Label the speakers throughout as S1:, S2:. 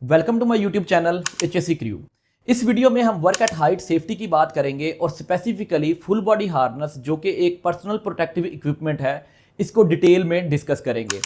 S1: Welcome to my YouTube channel HSC crew. इस वीडियो में हम वर्क एट हाइट सेफ्टी की बात करेंगे और स्पेसिफिकली फुल बॉडी हार्नस जो कि एक पर्सनल प्रोटेक्टिव इक्विपमेंट है, इसको डिटेल में डिस्कस करेंगे।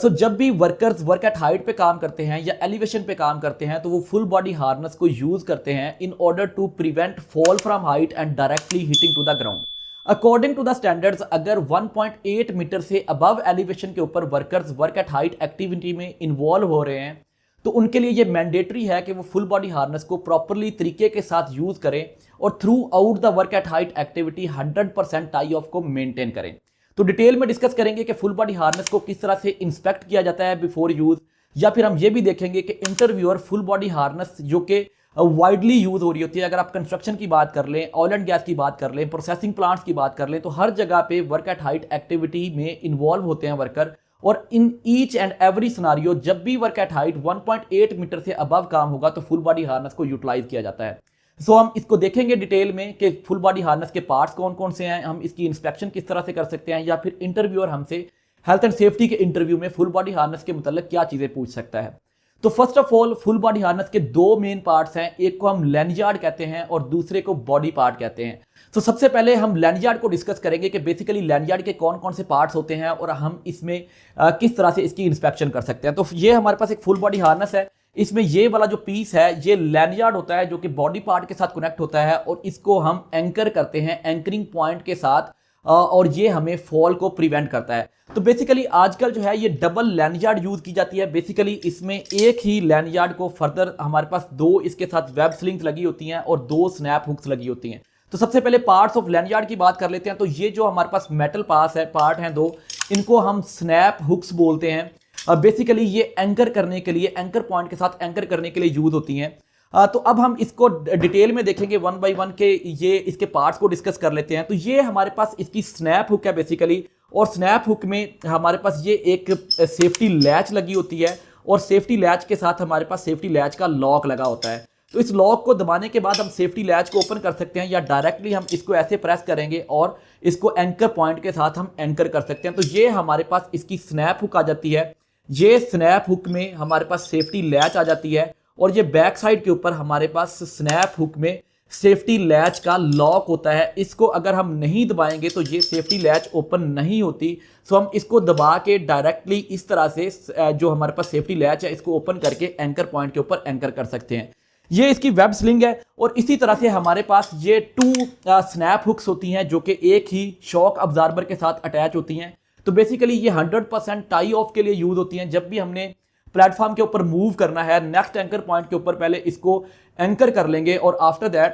S1: जब भी वर्कर्स वर्क एट हाइट पे काम करते हैं या एलिवेशन पे काम करते हैं तो वो फुल बॉडी हार्नस को यूज करते हैं in order to prevent fall from height and directly hitting to the ground. According to the standards, अगर 1.8 मीटर से अबव एलिवेशन के ऊपर workers work at height activity में इन्वॉल्व हो रहे हैं तो उनके लिए ये मैंडेटरी है कि वो फुल बॉडी हार्नेस को प्रॉपरली तरीके के साथ यूज करें और through out the work at height activity 100% tie of को मेंटेन करें। तो डिटेल में डिस्कस करेंगे कि फुल बॉडी हार्नेस को किस तरह से इंस्पेक्ट किया जाता है बिफोर यूज, या फिर हम ये भी देखेंगे कि इंटरव्यूअर फुल बॉडी हार्नेस जो कि वाइडली यूज हो रही होती है, अगर आप कंस्ट्रक्शन की बात कर लें, ऑयल एंड गैस की बात कर लें, प्रोसेसिंग प्लांट्स की बात कर लें, तो हर जगह पे वर्क एट हाइट एक्टिविटी में इन्वॉल्व होते हैं वर्कर। और in each and every scenario जब भी वर्क एट हाइट 1.8 मीटर से अबव काम होगा तो फुल बॉडी हार्नेस को यूटिलाइज किया जाता है। हम इसको देखेंगे डिटेल में कि फुल बॉडी हार्नेस के पार्ट्स कौन कौन से हैं, हम इसकी इंस्पेक्शन किस तरह से कर सकते हैं, या फिर इंटरव्यूअर हमसे हेल्थ एंड सेफ्टी के इंटरव्यू में फुल बॉडी हार्नेस के मतलब क्या चीजें पूछ सकता है। तो first of all full body harness के दो मेन पार्ट्स हैं, एक को हम लैंडयार्ड कहते हैं और दूसरे को बॉडी पार्ट कहते हैं। तो सबसे पहले हम लैंडयार्ड को डिस्कस करेंगे कि बेसिकली लैंडयार्ड के कौन कौन से पार्ट्स होते हैं और हम इसमें किस तरह से इसकी इंस्पेक्शन कर सकते हैं। तो ये हमारे पास एक फुल बॉडी हार्नेस है, इसमें ये वाला जो पीस है ये लैंडयार्ड होता है जो कि बॉडी पार्ट के साथ कनेक्ट होता है और इसको हम एंकर करते हैं एंकरिंग पॉइंट के साथ, और ये हमें फॉल को प्रिवेंट करता है। तो बेसिकली आजकल जो है ये डबल लैंडयार्ड यूज की जाती है। बेसिकली इसमें एक ही लैंडयार्ड को फर्दर हमारे पास दो इसके साथ वेब स्लिंग्स लगी होती हैं और दो स्नैप हुक्स लगी होती हैं। तो सबसे पहले पार्ट्स ऑफ लैंडयार्ड की बात कर लेते हैं। तो ये जो हमारे पास मेटल पार्ट हैं दो, इनको हम स्नैप हुक्स बोलते हैं। बेसिकली ये एंकर करने के लिए, एंकर पॉइंट के साथ एंकर करने के लिए यूज होती हैं। तो अब हम इसको डिटेल में देखेंगे वन बाय वन के ये इसके पार्ट्स को डिस्कस कर लेते हैं। तो ये हमारे पास इसकी स्नैप हुक है बेसिकली, और स्नैप हुक में हमारे पास ये एक सेफ्टी लैच लगी होती है और सेफ्टी लैच के साथ हमारे पास सेफ्टी लैच का लॉक लगा होता है। तो इस लॉक को दबाने के बाद हम सेफ्टी लैच को ओपन कर सकते हैं या डायरेक्टली हम इसको ऐसे प्रेस करेंगे और इसको एंकर पॉइंट के साथ हम एंकर कर सकते हैं। तो ये हमारे पास इसकी स्नैप हुक आ जाती है। ये स्नैप हुक में हमारे पास सेफ्टी लैच आ जाती है और ये बैक साइड के ऊपर हमारे पास स्नैप हुक में सेफ्टी लैच का लॉक होता है। इसको अगर हम नहीं दबाएंगे तो ये सेफ्टी लैच ओपन नहीं होती। सो हम इसको दबा के डायरेक्टली इस तरह से जो हमारे पास सेफ्टी लैच है इसको ओपन करके एंकर पॉइंट के ऊपर एंकर कर सकते हैं। ये इसकी वेब स्लिंग है और इसी तरह से हमारे पास ये टू स्नैप हुक्स होती हैं जो कि एक ही शॉक अब्जॉर्बर के साथ अटैच होती हैं। तो बेसिकली ये 100% टाई ऑफ के लिए यूज होती हैं। जब भी हमने प्लेटफॉर्म के ऊपर मूव करना है, नेक्स्ट एंकर पॉइंट के ऊपर पहले इसको एंकर कर लेंगे और आफ्टर दैट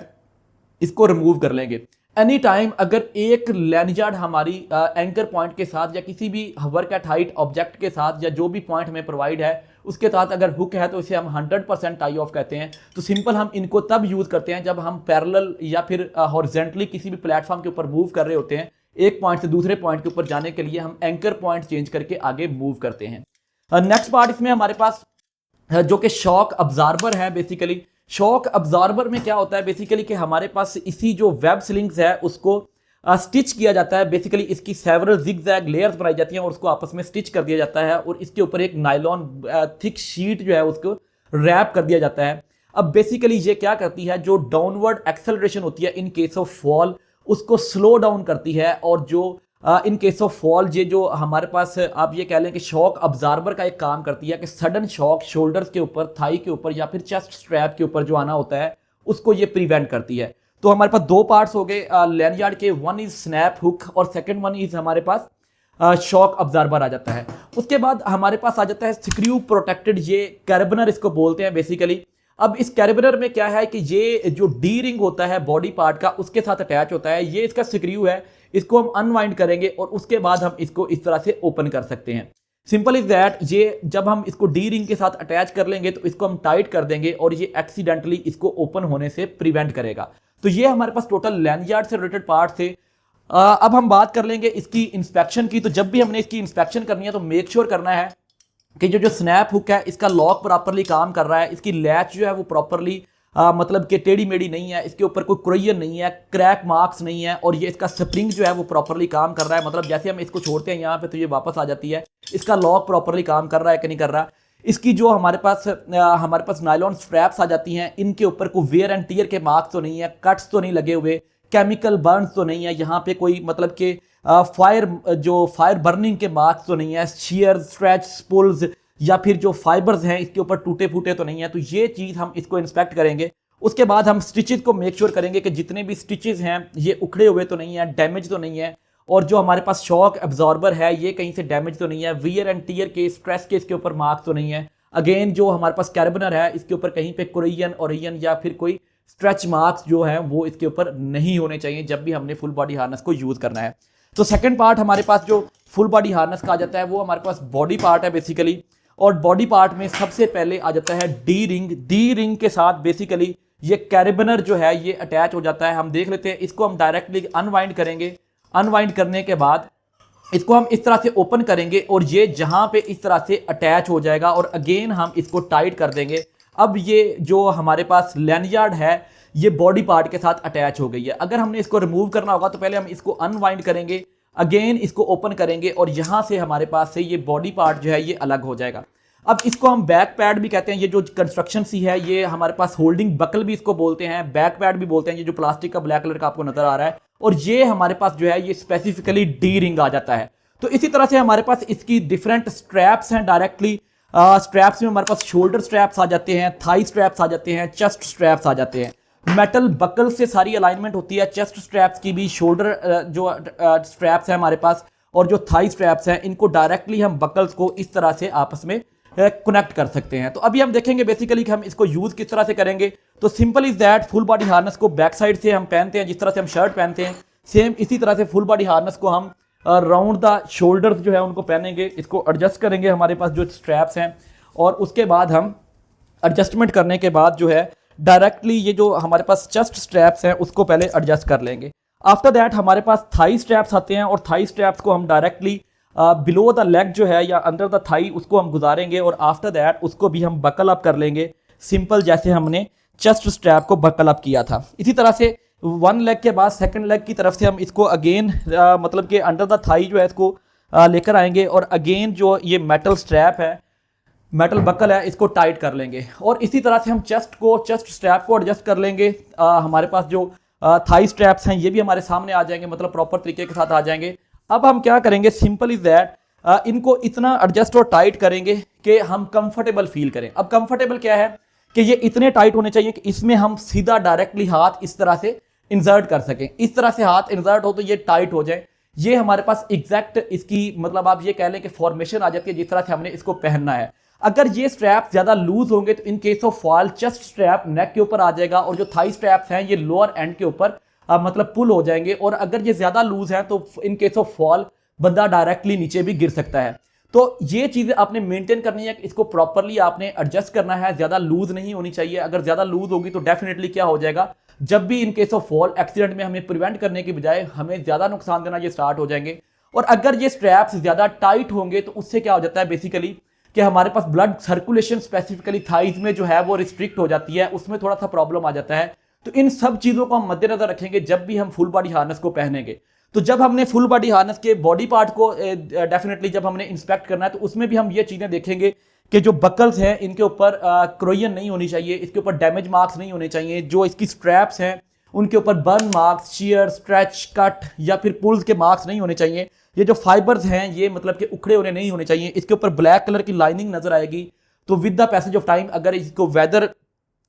S1: इसको रिमूव कर लेंगे। एनी टाइम अगर एक लैंडयार्ड हमारी एंकर पॉइंट के साथ या किसी भी वर्क एट हाइट ऑब्जेक्ट के साथ या जो भी पॉइंट हमें प्रोवाइड है उसके साथ अगर हुक है तो इसे हम 100% टाई ऑफ कहते हैं। तो सिंपल हम इनको तब यूज करते हैं जब हम पैरेलल या फिर हॉरिजॉन्टली किसी भी प्लेटफॉर्म के ऊपर मूव कर रहे होते हैं। एक पॉइंट से दूसरे पॉइंट के ऊपर जाने के लिए हम एंकर पॉइंट चेंज करके आगे मूव करते हैं। नेक्स्ट पार्ट इसमें हमारे पास जो कि शॉक अब्जॉर्बर है। बेसिकली शॉक अब्जॉर्बर में क्या होता है बेसिकली कि हमारे पास इसी जो वेब स्लिंग्स है उसको स्टिच किया जाता है। बेसिकली इसकी सेवरल जिगजैग लेयर्स बनाई जाती हैं और उसको आपस में स्टिच कर दिया जाता है और इसके ऊपर एक नायलॉन थिक शीट जो है उसको रैप कर दिया जाता है। अब बेसिकली ये क्या करती है, जो डाउनवर्ड एक्सेलरेशन होती है इन केस ऑफ फॉल उसको स्लो डाउन करती है, और जो इन केस ऑफ फॉल ये जो हमारे पास आप ये कह लें कि शॉक अब्जॉर्बर का एक काम करती है कि सडन शॉक शोल्डर्स के ऊपर, थाई के ऊपर या फिर चेस्ट स्ट्रैप के ऊपर जो आना होता है उसको ये प्रिवेंट करती है। तो हमारे पास दो पार्ट्स हो गए लैंडयार्ड के, वन इज स्नैप हुक और सेकंड वन इज हमारे पास शॉक अब्जॉर्बर आ जाता है। उसके बाद हमारे पास आ जाता है स्क्रू प्रोटेक्टेड, ये कैरबनर इसको बोलते हैं बेसिकली। अब इस कैरबनर में क्या है कि ये जो डी रिंग होता है बॉडी पार्ट का उसके साथ अटैच होता है। ये इसका स्क्रू है, इसको हम अनवाइंड करेंगे और उसके बाद हम इसको इस तरह से ओपन कर सकते हैं। Simple is that. ये जब हम इसको डी रिंग के साथ अटैच कर लेंगे तो इसको हम टाइट कर देंगे और ये एक्सीडेंटली इसको ओपन होने से प्रिवेंट करेगा। तो ये हमारे पास टोटल लैंडयार्ड से रिलेटेड पार्ट थे। अब हम बात कर लेंगे इसकी इंस्पेक्शन की। तो जब भी हमने इसकी इंस्पेक्शन करनी है तो मेक श्योर करना है कि जो स्नैप हुक है इसका लॉक प्रॉपरली काम कर रहा है, इसकी लैच जो है वो प्रॉपरली मतलब कि टेढ़ी मेढ़ी नहीं है, इसके ऊपर कोई क्रोयन नहीं है, क्रैक मार्क्स नहीं है, और ये इसका स्प्रिंग जो है वो प्रॉपरली काम कर रहा है। मतलब जैसे हम इसको छोड़ते हैं यहाँ पे तो ये वापस आ जाती है। इसका लॉक प्रॉपरली काम कर रहा है कि नहीं कर रहा। इसकी जो हमारे पास नायलॉन स्ट्रैप्स आ जाती हैं, इनके ऊपर कोई वेयर एंड टियर के मार्क्स तो नहीं है, कट्स तो नहीं लगे हुए, केमिकल बर्न्स तो नहीं है, यहाँ पे कोई मतलब कि फायर बर्निंग के मार्क्स तो नहीं है, शेयर स्ट्रेच पुल्स या फिर जो फाइबर्स हैं इसके ऊपर टूटे फूटे तो नहीं है। तो ये चीज़ हम इसको इंस्पेक्ट करेंगे। उसके बाद हम स्टिचेस को मेक श्योर करेंगे कि जितने भी स्टिचेस हैं ये उखड़े हुए तो नहीं है, डैमेज तो नहीं है, और जो हमारे पास शॉक एब्जॉर्बर है ये कहीं से डैमेज तो नहीं है, वियर एंड टियर के स्ट्रेस के इसके ऊपर मार्क्स तो नहीं है। अगेन जो हमारे पास कैर्बनर है इसके ऊपर कहीं पे कोरियन ओरियन या फिर कोई स्ट्रेच मार्क्स जो है वो इसके ऊपर नहीं होने चाहिए जब भी हमने फुल बॉडी हार्नेस को यूज करना है। तो सेकंड पार्ट हमारे पास जो फुल बॉडी हार्नेस का आ जाता है वो हमारे पास बॉडी पार्ट है बेसिकली। और बॉडी पार्ट में सबसे पहले आ जाता है डी रिंग। डी रिंग के साथ बेसिकली ये कैरिबनर जो है ये अटैच हो जाता है। हम देख लेते हैं, इसको हम डायरेक्टली अनवाइंड करेंगे। अनवाइंड करने के बाद इसको हम इस तरह से ओपन करेंगे और ये जहां पे इस तरह से अटैच हो जाएगा और अगेन हम इसको टाइट कर देंगे। अब ये जो हमारे पास लैनियार्ड है ये बॉडी पार्ट के साथ अटैच हो गई है। अगर हमने इसको रिमूव करना होगा तो पहले हम इसको अनवाइंड करेंगे, अगेन इसको ओपन करेंगे और यहां से हमारे पास से ये बॉडी पार्ट जो है ये अलग हो जाएगा। अब इसको हम बैक पैड भी कहते हैं। ये जो कंस्ट्रक्शन सी है ये हमारे पास होल्डिंग बकल भी इसको बोलते हैं, बैक पैड भी बोलते हैं। ये जो प्लास्टिक का ब्लैक कलर का आपको नजर आ रहा है, और ये हमारे पास जो है ये स्पेसिफिकली डी रिंग आ जाता है। तो इसी तरह से हमारे पास इसकी डिफरेंट स्ट्रैप्स हैं। डायरेक्टली स्ट्रैप्स में हमारे पास शोल्डर स्ट्रैप्स आ जाते हैं, थाई स्ट्रैप्स आ जाते हैं, चेस्ट स्ट्रैप्स आ जाते हैं। मेटल बकल से सारी अलाइनमेंट होती है, चेस्ट स्ट्रैप्स की भी, शोल्डर जो स्ट्रैप्स हैं हमारे पास और जो थाई स्ट्रैप्स हैं इनको डायरेक्टली हम बकल्स को इस तरह से आपस में कनेक्ट कर सकते हैं। तो अभी हम देखेंगे बेसिकली कि हम इसको यूज किस तरह से करेंगे। तो simple is that, full body harness को बैक साइड से हम पहनते हैं, जिस तरह से हम शर्ट पहनते हैं सेम इसी तरह से फुल बॉडी हार्नेस को हम राउंड द शोल्डर्स जो है उनको पहनेंगे। इसको एडजस्ट करेंगे हमारे पास जो स्ट्रैप्स हैं, और उसके बाद हम एडजस्टमेंट करने के बाद जो है डायरेक्टली ये जो हमारे पास चेस्ट स्ट्रैप्स हैं उसको पहले एडजस्ट कर लेंगे। आफ्टर दैट हमारे पास थाई स्ट्रैप्स आते हैं और थाई स्ट्रैप्स को हम डायरेक्टली बिलो द लेग जो है या अंडर द थाई उसको हम गुजारेंगे, और आफ्टर दैट उसको भी हम बकल अप कर लेंगे, सिंपल जैसे हमने चेस्ट स्ट्रैप को बकल अप किया था। इसी तरह से वन लेग के बाद सेकंड लेग की तरफ से हम इसको अगेन मतलब कि अंडर द थाई जो है इसको लेकर आएंगे, और अगेन जो ये मेटल स्ट्रैप है, मेटल बकल है, इसको टाइट कर लेंगे। और इसी तरह से हम चेस्ट स्ट्रैप को एडजस्ट कर लेंगे। हमारे पास जो थाई स्ट्रैप्स हैं ये भी हमारे सामने आ जाएंगे, मतलब प्रॉपर तरीके के साथ आ जाएंगे। अब हम क्या करेंगे, सिंपल इज दैट इनको इतना एडजस्ट और टाइट करेंगे कि हम कंफर्टेबल फील करें। अब कंफर्टेबल क्या है कि ये इतने टाइट होने चाहिए कि इसमें हम सीधा डायरेक्टली हाथ इस तरह से इंसर्ट कर सकें। इस तरह से हाथ इंसर्ट हो तो ये टाइट हो जाए। ये हमारे पास एग्जैक्ट इसकी मतलब आप ये कह लें कि फॉर्मेशन आ जाती है जिस तरह से हमने इसको पहनना है। अगर ये स्ट्रैप ज्यादा लूज होंगे तो in case of fall chest strap neck के ऊपर आ जाएगा, और जो थाई स्ट्रैप्स हैं ये लोअर एंड के ऊपर मतलब पुल हो जाएंगे। और अगर ये ज्यादा लूज हैं तो इन केस ऑफ फॉल बंदा डायरेक्टली नीचे भी गिर सकता है। तो ये चीजें आपने मेंटेन करनी है, इसको प्रॉपरली आपने एडजस्ट करना है। ज्यादा लूज नहीं होनी चाहिए। अगर ज्यादा लूज होगी तो डेफिनेटली क्या हो जाएगा, जब भी इन केस ऑफ फॉल एक्सीडेंट में हमें प्रिवेंट करने की बजाय हमें ज्यादा नुकसान देना ये स्टार्ट हो जाएंगे। और अगर ये स्ट्रैप्स ज्यादा टाइट होंगे तो उससे क्या हो जाता है बेसिकली कि हमारे पास ब्लड सर्कुलेशन स्पेसिफिकली थाइज में जो है वो रिस्ट्रिक्ट हो जाती है, उसमें थोड़ा सा प्रॉब्लम आ जाता है। तो इन सब चीजों को हम मद्देनजर रखेंगे जब भी हम फुल बॉडी हार्नेस को पहनेंगे। तो जब हमने फुल बॉडी हार्नेस के बॉडी पार्ट को डेफिनेटली जब हमने इंस्पेक्ट करना है तो उसमें भी हम ये चीजें देखेंगे कि जो बकल्स हैं इनके ऊपर क्रोयन नहीं होनी चाहिए, इसके ऊपर डैमेज मार्क्स नहीं होने चाहिए। जो इसकी स्ट्रैप्स हैं उनके ऊपर burn marks, share, stretch, cut या फिर पुल्स के मार्क्स नहीं होने चाहिए। ये जो फाइबर्स हैं ये मतलब कि उखड़े होने नहीं होने चाहिए। इसके ऊपर ब्लैक कलर की लाइनिंग नजर आएगी। तो with the passage of time अगर इसको वेदर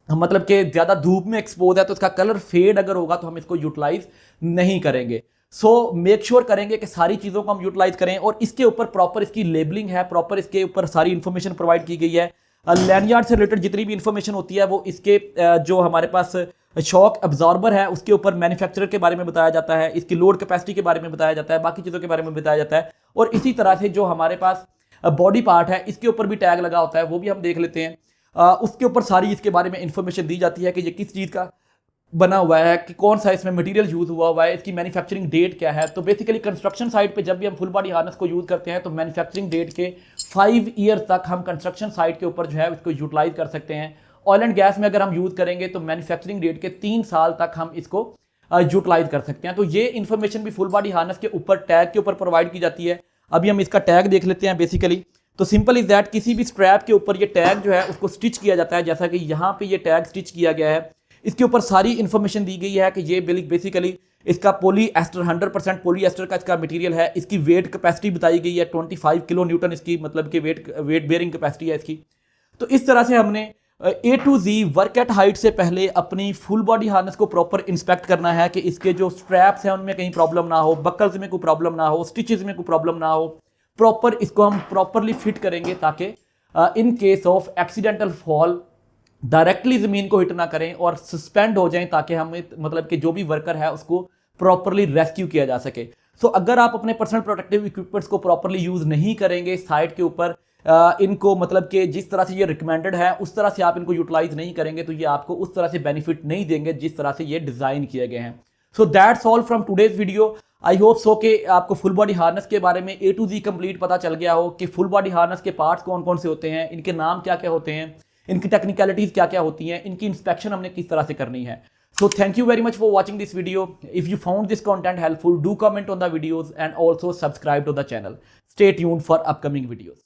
S1: मतलब कि ज्यादा धूप में एक्सपोज है तो इसका कलर फेड अगर होगा तो हम इसको यूटिलाइज नहीं करेंगे। सो मेक श्योर करेंगे कि सारी चीजों को हम यूटिलाइज करें, और इसके ऊपर प्रॉपर इसकी लेबलिंग है, प्रॉपर इसके ऊपर सारी इंफॉर्मेशन प्रोवाइड की गई है। लैंडयार्ड से रिलेटेड जितनी भी इंफॉर्मेशन होती है वो इसके जो हमारे पास शॉक अब्जॉर्बर है उसके ऊपर मैन्युफैक्चरर के बारे में बताया जाता है, इसकी लोड कैपेसिटी के बारे में बताया जाता है, बाकी चीज़ों के बारे में बताया जाता है। और इसी तरह से जो हमारे पास बॉडी पार्ट है इसके ऊपर भी टैग लगा होता है, वो भी हम देख लेते हैं। उसके ऊपर सारी इसके बारे में इंफॉर्मेशन दी जाती है कि ये किस चीज़ का बना हुआ है, कि कौन सा इसमें मटेरियल यूज हुआ है, इसकी मैन्युफैक्चरिंग डेट क्या है। तो बेसिकली कंस्ट्रक्शन साइट पे जब भी हम फुल बॉडी हार्नेस को यूज करते हैं तो मैन्युफैक्चरिंग डेट के 5 ईयर तक हम कंस्ट्रक्शन साइट के ऊपर जो है इसको यूटिलाइज कर सकते हैं। ऑयल एंड गैस में अगर हम यूज करेंगे तो मैन्युफैक्चरिंग डेट के 3 साल तक हम इसको यूटिलाइज कर सकते हैं। तो ये इन्फॉर्मेशन भी फुल बॉडी हार्नेस के ऊपर टैग के ऊपर प्रोवाइड की जाती है। अभी हम इसका टैग देख लेते हैं। बेसिकली तो सिंपल इज दैट, किसी भी स्ट्रैप के ऊपर ये टैग जो है उसको स्टिच किया जाता है, जैसा कि यहाँ पे ये टैग स्टिच किया गया है। इसके ऊपर सारी इंफॉर्मेशन दी गई है कि ये बेसिकली इसका पॉलीएस्टर 100% पॉलीएस्टर का इसका मटेरियल है। इसकी वेट कैपेसिटी बताई गई है 25 किलो न्यूटन, इसकी मतलब कि वेट बेयरिंग कैपेसिटी है इसकी। तो इस तरह से हमने A to Z work at height से पहले अपनी फुल बॉडी हार्नेस को प्रॉपर इंस्पेक्ट करना है कि इसके जो स्ट्रैप्स हैं उनमें कहीं प्रॉब्लम ना हो, बकल्स में कोई प्रॉब्लम ना हो, स्टिचेस में कोई प्रॉब्लम ना हो। प्रॉपर इसको हम प्रॉपरली फिट करेंगे ताकि इन case of accidental fall directly ज़मीन को हिट ना करें और सस्पेंड हो जाएं, ताकि हम मतलब कि जो भी वर्कर है उसको प्रॉपरली रेस्क्यू किया जा सके। सो अगर आप अपने पर्सनल प्रोटेक्टिव इक्विपमेंट्स को प्रॉपरली यूज़ नहीं करेंगे साइट के ऊपर, इनको मतलब कि जिस तरह से ये रिकमेंडेड है उस तरह से आप इनको यूटिलाइज नहीं करेंगे, तो ये आपको उस तरह से बेनिफिट नहीं देंगे जिस तरह से ये डिज़ाइन किए गए हैं। So that's all from today's video. I hope so कि आपको फुल बॉडी हार्नेस के बारे में A to Z कंप्लीट पता चल गया हो कि फुल बॉडी हार्नेस के पार्ट्स कौन कौन से होते हैं, इनके नाम क्या क्या होते हैं, इनकी टेक्निकलिटीज़ क्या क्या होती हैं, इनकी इंस्पेक्शन हमने किस तरह से करनी है। So thank you very much for watching this video. If you found this content helpful, do comment on the videos and also subscribe to the channel. Stay tuned for upcoming videos.